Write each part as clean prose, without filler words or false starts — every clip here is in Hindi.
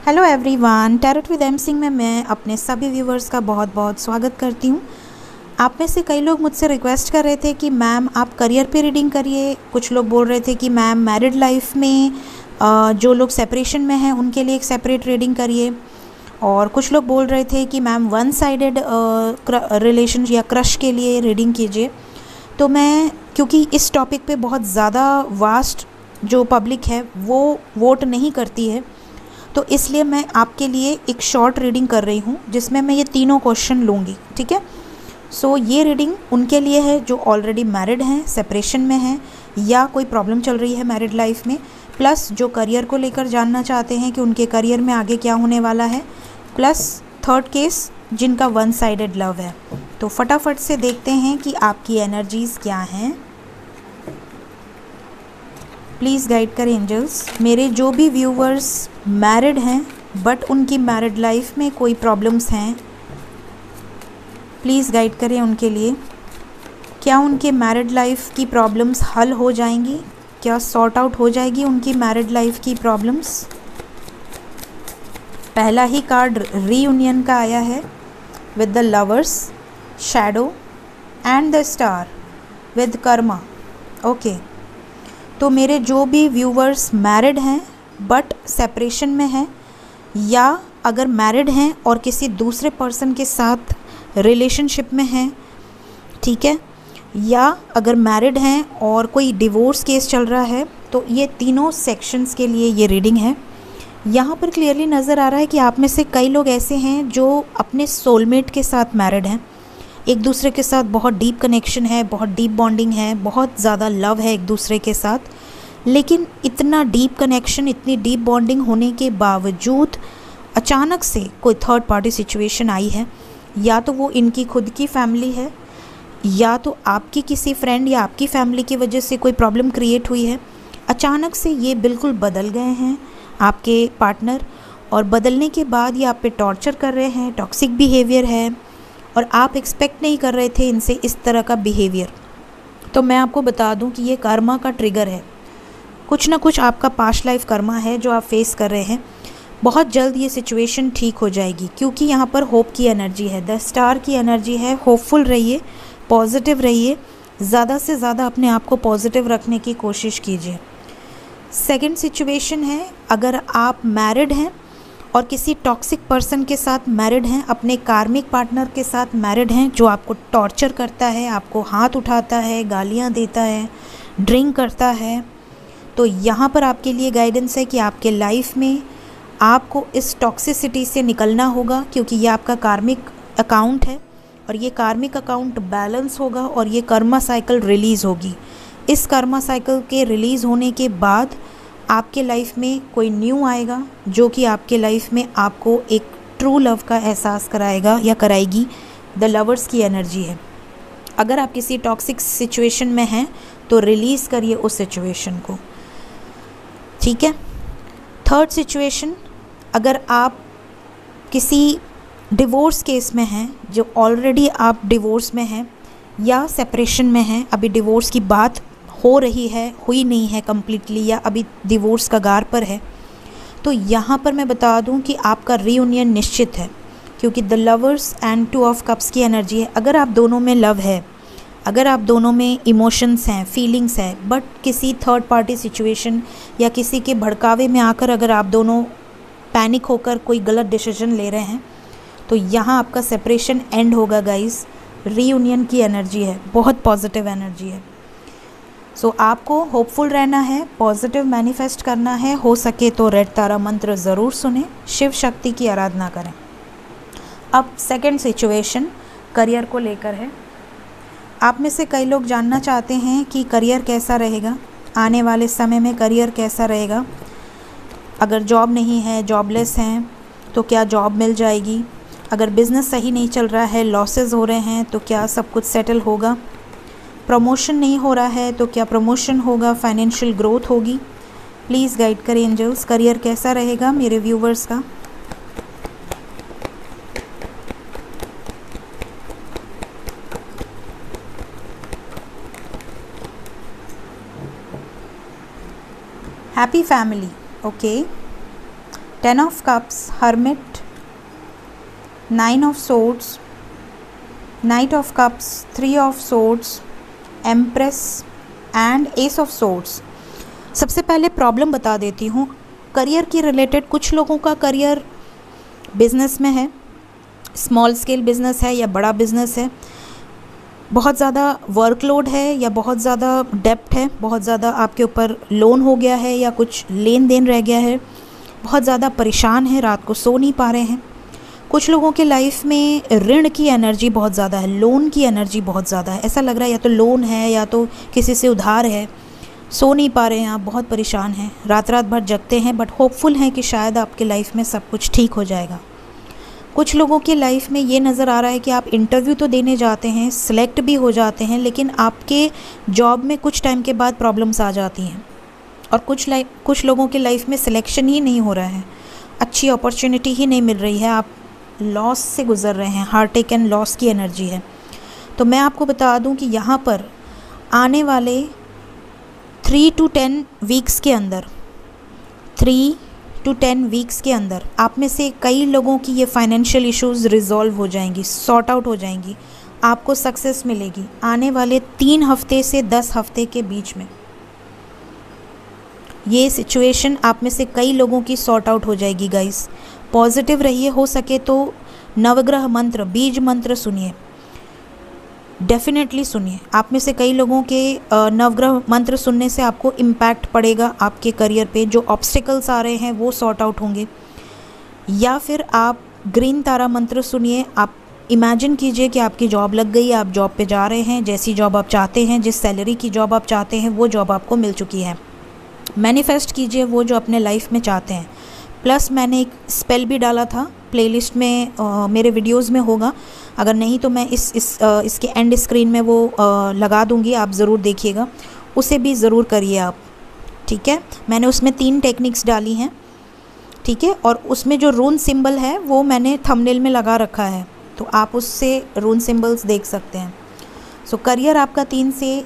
Hello everyone, tarot with M Singh में मैं अपने सभी व्यूवर्स का बहुत बहुत स्वागत करती हूँ। आप में से कई लोग मुझसे रिक्वेस्ट कर रहे थे कि मैम आप करियर पे रीडिंग करिए। कुछ लोग बोल रहे थे कि मैम मैरिड लाइफ में जो लोग सेपरेशन में हैं उनके लिए एक सेपरेट रीडिंग करिए। और कुछ लोग बोल रहे थे कि मैम वन साइडेड रिलेशन या क्रश के लिए रीडिंग कीजिए। तो मैं क्योंकि इस टॉपिक पे बहुत ज़्यादा वास्ट जो पब्लिक है वो वोट नहीं करती है, तो इसलिए मैं आपके लिए एक शॉर्ट रीडिंग कर रही हूँ जिसमें मैं ये तीनों क्वेश्चन लूँगी। ठीक है, सो ये रीडिंग उनके लिए है जो ऑलरेडी मैरिड हैं, सेपरेशन में हैं या कोई प्रॉब्लम चल रही है मैरिड लाइफ में, प्लस जो करियर को लेकर जानना चाहते हैं कि उनके करियर में आगे क्या होने वाला है, प्लस थर्ड केस जिनका वन साइडेड लव है। तो फटाफट से देखते हैं कि आपकी एनर्जीज़ क्या हैं। प्लीज़ गाइड करें एंजल्स। मेरे जो भी व्यूवर्स मैरिड हैं बट उनकी मैरिड लाइफ में कोई प्रॉब्लम्स हैं, प्लीज़ गाइड करें उनके लिए। क्या उनके मैरिड लाइफ की प्रॉब्लम्स हल हो जाएंगी? क्या सॉर्ट आउट हो जाएगी उनकी मैरिड लाइफ की प्रॉब्लम्स? पहला ही कार्ड रीयूनियन का आया है with the lovers, shadow and the star with Karma. Okay, तो मेरे जो भी व्यूवर्स मैरिड हैं बट सेपरेशन में हैं, या अगर मैरिड हैं और किसी दूसरे पर्सन के साथ रिलेशनशिप में हैं, ठीक है, या अगर मैरिड हैं और कोई डिवोर्स केस चल रहा है, तो ये तीनों सेक्शंस के लिए ये रीडिंग है। यहाँ पर क्लियरली नज़र आ रहा है कि आप में से कई लोग ऐसे हैं जो अपने सोलमेट के साथ मैरिड हैं, एक दूसरे के साथ बहुत डीप कनेक्शन है, बहुत डीप बॉन्डिंग है, बहुत ज़्यादा लव है एक दूसरे के साथ। लेकिन इतना डीप कनेक्शन, इतनी डीप बॉन्डिंग होने के बावजूद अचानक से कोई थर्ड पार्टी सिचुएशन आई है, या तो वो इनकी खुद की फैमिली है, या तो आपकी किसी फ्रेंड या आपकी फैमिली की वजह से कोई प्रॉब्लम क्रिएट हुई है। अचानक से ये बिल्कुल बदल गए हैं आपके पार्टनर, और बदलने के बाद ये आप पे टॉर्चर कर रहे हैं, टॉक्सिक बिहेवियर है, और आप एक्सपेक्ट नहीं कर रहे थे इनसे इस तरह का बिहेवियर। तो मैं आपको बता दूं कि ये कर्मा का ट्रिगर है। कुछ ना कुछ आपका पास्ट लाइफ कर्मा है जो आप फेस कर रहे हैं। बहुत जल्द ये सिचुएशन ठीक हो जाएगी, क्योंकि यहाँ पर होप की एनर्जी है, द स्टार की एनर्जी है। होपफुल रहिए, पॉजिटिव रहिए, ज़्यादा से ज़्यादा अपने आप को पॉजिटिव रखने की कोशिश कीजिए। सेकेंड सिचुएशन है, अगर आप मैरिड हैं और किसी टॉक्सिक पर्सन के साथ मैरिड हैं, अपने कार्मिक पार्टनर के साथ मैरिड हैं जो आपको टॉर्चर करता है, आपको हाथ उठाता है, गालियां देता है, ड्रिंक करता है, तो यहाँ पर आपके लिए गाइडेंस है कि आपके लाइफ में आपको इस टॉक्सिसिटी से निकलना होगा, क्योंकि ये आपका कार्मिक अकाउंट है और ये कार्मिक अकाउंट बैलेंस होगा और ये कर्मा साइकिल रिलीज़ होगी। इस कर्मा साइकिल के रिलीज़ होने के बाद आपके लाइफ में कोई न्यू आएगा जो कि आपके लाइफ में आपको एक ट्रू लव का एहसास कराएगा या कराएगी। द लवर्स की एनर्जी है। अगर आप किसी टॉक्सिक सिचुएशन में हैं तो रिलीज़ करिए उस सिचुएशन को, ठीक है। थर्ड सिचुएशन, अगर आप किसी डिवोर्स केस में हैं, जो ऑलरेडी आप डिवोर्स में हैं या सेपरेशन में हैं, अभी डिवोर्स की बात हो रही है, हुई नहीं है कम्प्लीटली, या अभी डिवोर्स कगार पर है, तो यहाँ पर मैं बता दूँ कि आपका रीयूनियन निश्चित है, क्योंकि the lovers and two of cups की एनर्जी है। अगर आप दोनों में लव है, अगर आप दोनों में इमोशंस हैं, फीलिंग्स हैं, बट किसी थर्ड पार्टी सिचुएशन या किसी के भड़कावे में आकर अगर आप दोनों पैनिक होकर कोई गलत डिसीजन ले रहे हैं, तो यहाँ आपका सेपरेशन एंड होगा गाइस। रीयूनियन की एनर्जी है, बहुत पॉजिटिव एनर्जी है। सो आपको होपफुल रहना है, पॉजिटिव मैनिफेस्ट करना है, हो सके तो रेड तारा मंत्र ज़रूर सुने, शिव शक्ति की आराधना करें। अब सेकंड सिचुएशन करियर को लेकर है। आप में से कई लोग जानना चाहते हैं कि करियर कैसा रहेगा, आने वाले समय में करियर कैसा रहेगा। अगर जॉब नहीं है, जॉबलेस हैं, तो क्या जॉब मिल जाएगी? अगर बिज़नेस सही नहीं चल रहा है, लॉसेस हो रहे हैं, तो क्या सब कुछ सेटल होगा? प्रमोशन नहीं हो रहा है तो क्या प्रमोशन होगा, फाइनेंशियल ग्रोथ होगी? प्लीज़ गाइड करें एंजल्स, करियर कैसा रहेगा मेरे व्यूवर्स का। Happy family, okay. 10 of cups, hermit, 9 of swords, night of cups, 3 of swords, empress and S of swords. सबसे पहले प्रॉब्लम बता देती हूँ करियर की रिलेटेड। कुछ लोगों का करियर बिजनेस में है, स्मॉल स्केल बिजनेस है या बड़ा बिजनेस है, बहुत ज़्यादा वर्कलोड है या बहुत ज़्यादा डेप्ट है, बहुत ज़्यादा आपके ऊपर लोन हो गया है या कुछ लेन देन रह गया है, बहुत ज़्यादा परेशान है, रात को सो नहीं पा रहे हैं। कुछ लोगों के लाइफ में ऋण की एनर्जी बहुत ज़्यादा है, लोन की एनर्जी बहुत ज़्यादा है। ऐसा लग रहा है या तो लोन है या तो किसी से उधार है, सो नहीं पा रहे हैं आप, बहुत परेशान हैं, रात रात भर जगते हैं, बट होपफुल हैं कि शायद आपके लाइफ में सब कुछ ठीक हो जाएगा। कुछ लोगों की लाइफ में ये नज़र आ रहा है कि आप इंटरव्यू तो देने जाते हैं, सिलेक्ट भी हो जाते हैं, लेकिन आपके जॉब में कुछ टाइम के बाद प्रॉब्लम्स आ जाती हैं। और कुछ लोगों की लाइफ में सिलेक्शन ही नहीं हो रहा है, अच्छी अपॉर्चुनिटी ही नहीं मिल रही है, आप लॉस से गुज़र रहे हैं, हार्ट टेक एंड लॉस की एनर्जी है। तो मैं आपको बता दूं कि यहाँ पर आने वाले 3 to 10 वीक्स के अंदर, 3 to 10 वीक्स के अंदर आप में से कई लोगों की ये फाइनेंशियल इश्यूज़ रिजॉल्व हो जाएंगी, सॉर्ट आउट हो जाएंगी, आपको सक्सेस मिलेगी आने वाले 3 हफ्ते से 10 हफ्ते के बीच में। ये सिचुएशन आप में से कई लोगों की सॉर्ट आउट हो जाएगी गाइस। पॉजिटिव रहिए, हो सके तो नवग्रह मंत्र, बीज मंत्र सुनिए, डेफिनेटली सुनिए। आप में से कई लोगों के नवग्रह मंत्र सुनने से आपको इम्पैक्ट पड़ेगा आपके करियर पे, जो ऑब्स्टिकल्स आ रहे हैं वो सॉर्ट आउट होंगे। या फिर आप ग्रीन तारा मंत्र सुनिए, आप इमेजिन कीजिए कि आपकी जॉब लग गई, आप जॉब पे जा रहे हैं, जैसी जॉब आप चाहते हैं, जिस सैलरी की जॉब आप चाहते हैं वो जॉब आपको मिल चुकी है। मैनिफेस्ट कीजिए वो जो अपने लाइफ में चाहते हैं। प्लस मैंने एक स्पेल भी डाला था, प्लेलिस्ट में मेरे वीडियोस में होगा, अगर नहीं तो मैं इसके एंड स्क्रीन में वो लगा दूंगी, आप ज़रूर देखिएगा, उसे भी ज़रूर करिए आप, ठीक है। मैंने उसमें 3 टेक्निक्स डाली हैं, ठीक है, और उसमें जो रून सिंबल है वो मैंने थंबनेल में लगा रखा है, तो आप उससे रून सिंबल्स देख सकते हैं। सो करियर आपका 3 से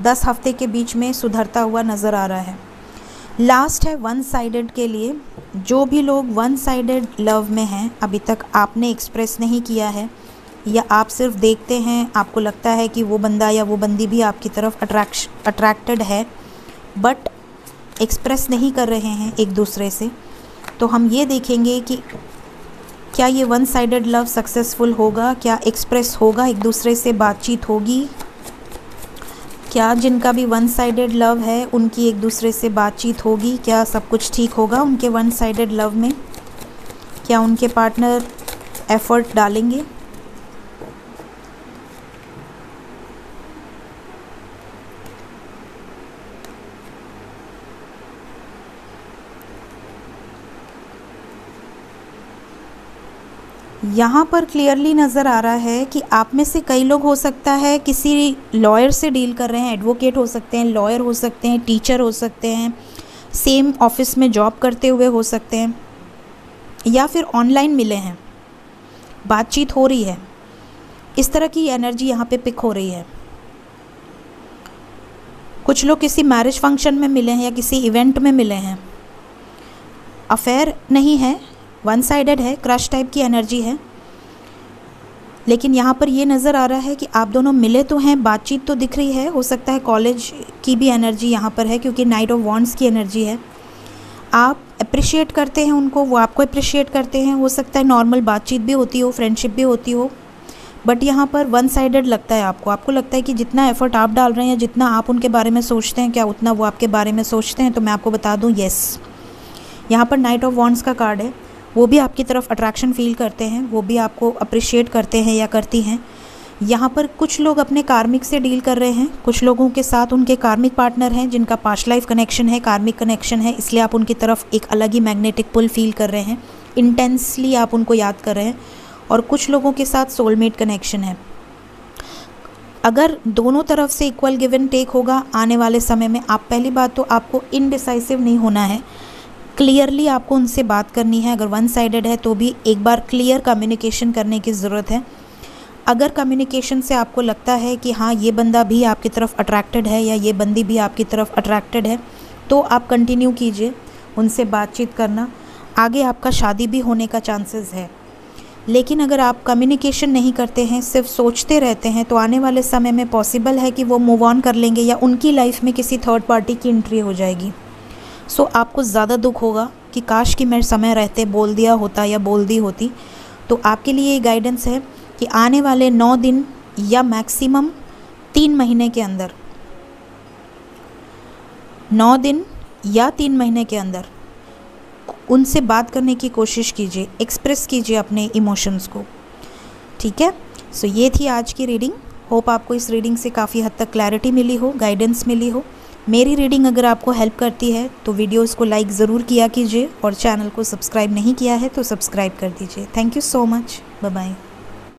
10 हफ्ते के बीच में सुधरता हुआ नज़र आ रहा है। लास्ट है वन साइडेड के लिए। जो भी लोग वन साइडेड लव में हैं, अभी तक आपने एक्सप्रेस नहीं किया है या आप सिर्फ देखते हैं, आपको लगता है कि वो बंदा या वो बंदी भी आपकी तरफ अट्रैक्टेड है बट एक्सप्रेस नहीं कर रहे हैं एक दूसरे से, तो हम ये देखेंगे कि क्या ये वन साइडेड लव सक्सेसफुल होगा, क्या एक्सप्रेस होगा, एक दूसरे से बातचीत होगी, क्या जिनका भी वन साइडेड लव है उनकी एक दूसरे से बातचीत होगी, क्या सब कुछ ठीक होगा उनके वन साइडेड लव में, क्या उनके पार्टनर एफर्ट डालेंगे। यहाँ पर क्लियरली नज़र आ रहा है कि आप में से कई लोग हो सकता है किसी लॉयर से डील कर रहे हैं, एडवोकेट हो सकते हैं, लॉयर हो सकते हैं, टीचर हो सकते हैं, सेम ऑफिस में जॉब करते हुए हो सकते हैं, या फिर ऑनलाइन मिले हैं, बातचीत हो रही है, इस तरह की एनर्जी यहाँ पे पिक हो रही है। कुछ लोग किसी मैरिज फंक्शन में मिले हैं या किसी इवेंट में मिले हैं। अफेयर नहीं है, वन साइडेड है, क्रश टाइप की एनर्जी है, लेकिन यहाँ पर ये नज़र आ रहा है कि आप दोनों मिले तो हैं, बातचीत तो दिख रही है, हो सकता है कॉलेज की भी एनर्जी यहाँ पर है क्योंकि नाइट ऑफ वॉन्ड्स की एनर्जी है। आप अप्रिशिएट करते हैं उनको, वो आपको अप्रिशिएट करते हैं, हो सकता है नॉर्मल बातचीत भी होती हो, फ्रेंडशिप भी होती हो, बट यहाँ पर वन साइडेड लगता है आपको लगता है कि जितना एफर्ट आप डाल रहे हैं, जितना आप उनके बारे में सोचते हैं, क्या उतना वो आपके बारे में सोचते हैं। तो मैं आपको बता दूँ, येस, यहाँ पर नाइट ऑफ वॉन्ड्स का कार्ड है, वो भी आपकी तरफ अट्रैक्शन फील करते हैं, वो भी आपको अप्रिशिएट करते हैं या करती हैं। यहाँ पर कुछ लोग अपने कार्मिक से डील कर रहे हैं, कुछ लोगों के साथ उनके कार्मिक पार्टनर हैं जिनका पास्ट लाइफ कनेक्शन है, कार्मिक कनेक्शन है, इसलिए आप उनकी तरफ एक अलग ही मैग्नेटिक पुल फील कर रहे हैं, इंटेंसली आप उनको याद कर रहे हैं। और कुछ लोगों के साथ सोलमेट कनेक्शन है। अगर दोनों तरफ से इक्वल गिव एंड टेक होगा आने वाले समय में, आप पहली बात तो आपको इनडिसाइसिव नहीं होना है, क्लियरली आपको उनसे बात करनी है। अगर वन साइडेड है तो भी एक बार क्लियर कम्युनिकेशन करने की ज़रूरत है। अगर कम्युनिकेशन से आपको लगता है कि हाँ ये बंदा भी आपकी तरफ अट्रैक्टेड है या ये बंदी भी आपकी तरफ अट्रैक्टेड है, तो आप कंटिन्यू कीजिए उनसे बातचीत करना। आगे आपका शादी भी होने का चांसेस है। लेकिन अगर आप कम्युनिकेशन नहीं करते हैं, सिर्फ सोचते रहते हैं, तो आने वाले समय में पॉसिबल है कि वो मूव ऑन कर लेंगे या उनकी लाइफ में किसी थर्ड पार्टी की एंट्री हो जाएगी। सो आपको ज़्यादा दुख होगा कि काश कि मैं समय रहते बोल दिया होता या बोल दी होती। तो आपके लिए ये गाइडेंस है कि आने वाले 9 दिन या मैक्सिमम 3 महीने के अंदर, 9 दिन या 3 महीने के अंदर उनसे बात करने की कोशिश कीजिए, एक्सप्रेस कीजिए अपने इमोशंस को। ठीक है। सो ये थी आज की रीडिंग। होप आपको इस रीडिंग से काफ़ी हद तक क्लैरिटी मिली हो, गाइडेंस मिली हो। मेरी रीडिंग अगर आपको हेल्प करती है तो वीडियोस को लाइक ज़रूर किया कीजिए और चैनल को सब्सक्राइब नहीं किया है तो सब्सक्राइब कर दीजिए। Thank you so much. Bye bye.